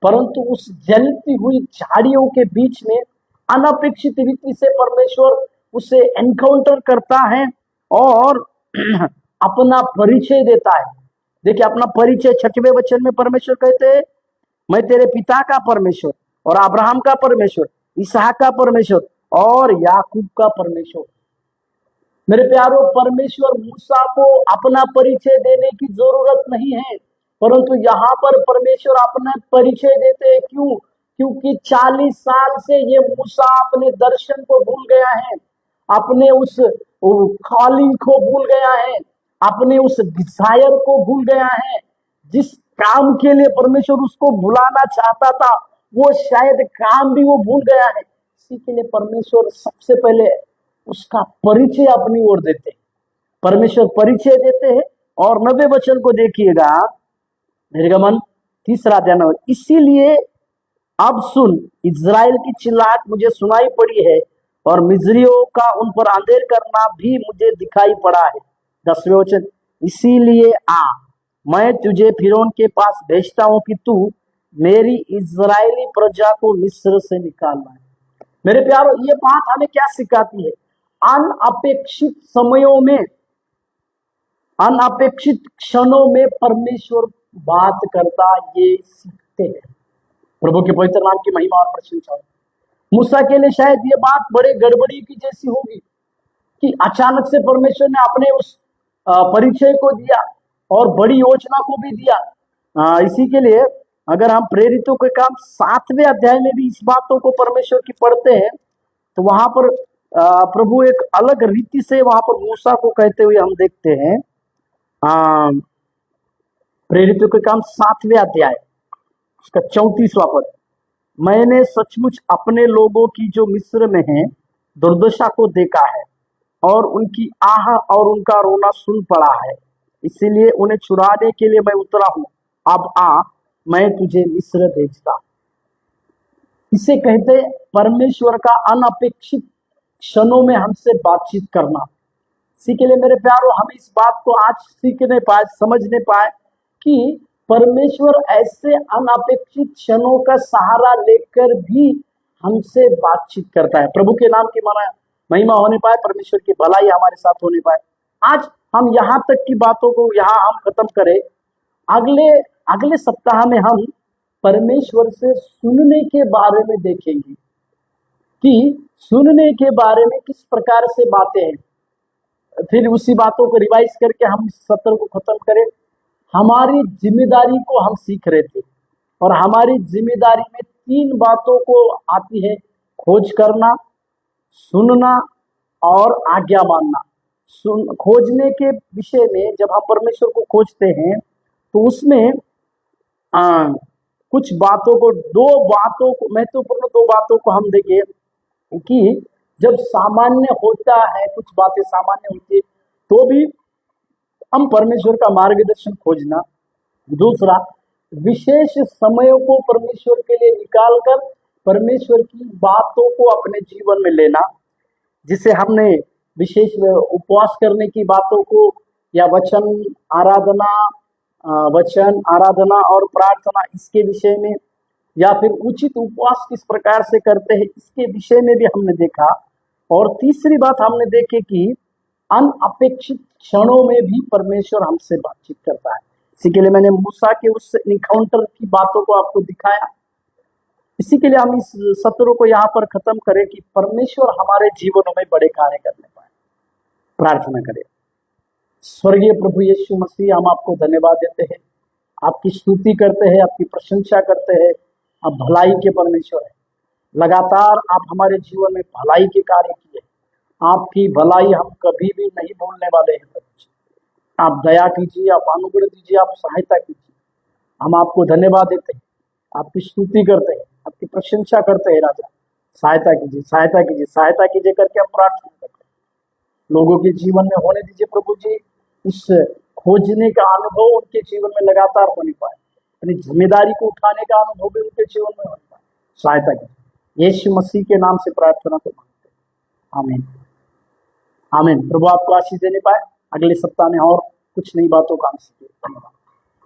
परंतु उस जलती हुई झाड़ियों के बीच में अनपेक्षित रीति से परमेश्वर उसे एनकाउंटर करता है और अपना परिचय देता है। देखिए, अपना परिचय 6वें वचन में परमेश्वर कहते हैं, मैं तेरे पिता का परमेश्वर और अब्राहम का परमेश्वर, इसहाक का परमेश्वर और याकूब का परमेश्वर। मेरे प्यारो, परमेश्वर मूसा को अपना परिचय देने की जरूरत नहीं है, परंतु यहाँ पर परमेश्वर अपना परिचय देते हैं। क्यों? क्योंकि 40 साल से ये मूसा अपने दर्शन को भूल गया है, अपने उस कॉलिंग को भूल गया है, अपने उस डिजायर को भूल गया है। जिस काम के लिए परमेश्वर उसको भुलाना चाहता था, वो शायद काम भी वो भूल गया है। इसी के लिए परमेश्वर सबसे पहले उसका परिचय अपनी ओर देते हैं। परमेश्वर परिचय देते हैं। और 90 वचन को देखिएगा, निर्गमन 3 अध्याय। इसीलिए अब सुन, इज़राइल की चिल्लाहट मुझे सुनाई पड़ी है और मिस्रियों का उन पर अंधेर करना भी मुझे दिखाई पड़ा है। 10वें वचन, इसीलिए आ, मैं तुझे फिरौन के पास भेजता हूं कि तू मेरी इज़राइली प्रजा को मिस्र से निकालना है। मेरे प्यारो, ये बात हमें क्या सिखाती है? अनअपेक्षित समयों में, अनअपेक्षित क्षणों में परमेश्वर बात करता, ये सीखते हैं। प्रभु के पवित्र नाम की महिमा और प्रशंसा। मूसा के लिए शायद ये बात बड़े गड़बड़ी की जैसी होगी कि अचानक से परमेश्वर ने अपने उस परिचय को दिया और बड़ी योजना को भी दिया। इसी के लिए अगर हम प्रेरितों के काम 7वें अध्याय में भी इस बातों को परमेश्वर की पढ़ते हैं तो वहां पर प्रभु एक अलग रीति से वहां पर मूसा को कहते हुए हम देखते हैं। प्रेरितों के काम 7वें अध्याय उसका 34वां पद, मैंने सचमुच अपने लोगों की जो मिस्र में है दुर्दशा को देखा है और उनकी आह और उनका रोना सुन पड़ा है, इसीलिए उन्हें छुड़ाने के लिए मैं उतरा हूं। अब आ, मैं तुझे मिस्र भेजता। इसे कहते परमेश्वर का अनपेक्षित क्षणों में हमसे बातचीत करना। इसी के लिए मेरे प्यारों, हम इस बात को आज सीख नहीं पाए, समझ नहीं पाए कि परमेश्वर ऐसे अनपेक्षित क्षणों का सहारा लेकर भी हमसे बातचीत करता है। प्रभु के नाम की महिमा होने पाए, परमेश्वर की भलाई हमारे साथ होने पाए। आज हम यहाँ तक की बातों को यहाँ हम खत्म करें। अगले सप्ताह में हम परमेश्वर से सुनने के बारे में देखेंगे कि सुनने के बारे में किस प्रकार से बातें हैं। फिर उसी बातों को रिवाइज करके हम इस सत्र को खत्म करें। हमारी जिम्मेदारी को हम सीख रहे थे और हमारी जिम्मेदारी में 3 बातों को आती है: खोज करना, सुनना और आज्ञा मानना। खोजने के विषय में जब हम परमेश्वर को खोजते हैं तो उसमें कुछ बातों को, महत्वपूर्ण दो बातों को हम देखें कि जब सामान्य होता है, कुछ बातें सामान्य होती है तो भी हम परमेश्वर का मार्गदर्शन खोजना। दूसरा, विशेष समयों को परमेश्वर के लिए निकालकर परमेश्वर की बातों को अपने जीवन में लेना, जिसे हमने विशेष उपवास करने की बातों को या वचन आराधना और प्रार्थना, इसके विषय में, या फिर उचित उपवास किस प्रकार से करते हैं, इसके विषय में भी हमने देखा। और तीसरी बात हमने देखी कि अनअपेक्षित क्षणों में भी परमेश्वर हमसे बातचीत करता है। इसी के लिए मैंने मूसा के उस इनकाउंटर की बातों को आपको दिखाया। इसी के लिए हम इस सत्र को यहाँ पर खत्म करें कि परमेश्वर हमारे जीवनों में बड़े कार्य करने पाए। प्रार्थना करें। स्वर्गीय प्रभु यीशु मसीह, हम आपको धन्यवाद देते हैं, आपकी स्तुति करते हैं, आपकी प्रशंसा करते हैं। आप भलाई के परमेश्वर है। लगातार आप हमारे जीवन में भलाई के कार्य किए। आपकी भलाई हम कभी भी नहीं भूलने वाले हैं प्रभु जी। आप दया कीजिए, आप अनुग्रह दीजिए, आप सहायता कीजिए। हम आपको धन्यवाद देते हैं, आपकी स्तुति करते हैं, आपकी प्रशंसा करते हैं। राजा, सहायता कीजिए, सहायता कीजिए, सहायता कीजिए करके हम प्रार्थना करते हैं। लोगों के जीवन में होने दीजिए प्रभु जी, इस खोजने का अनुभव उनके जीवन में लगातार होने पाए, अपनी जिम्मेदारी को उठाने का अनुभव भी उनके जीवन में होने पाए। सहायता कीजिए, यीशु मसीह के नाम से प्रार्थना को मांगते हैं, आमीन आमीन। प्रभु आपको आशीष देने पाए। अगले सप्ताह में और कुछ नई बातों का हम सीखेंगे। धन्यवाद।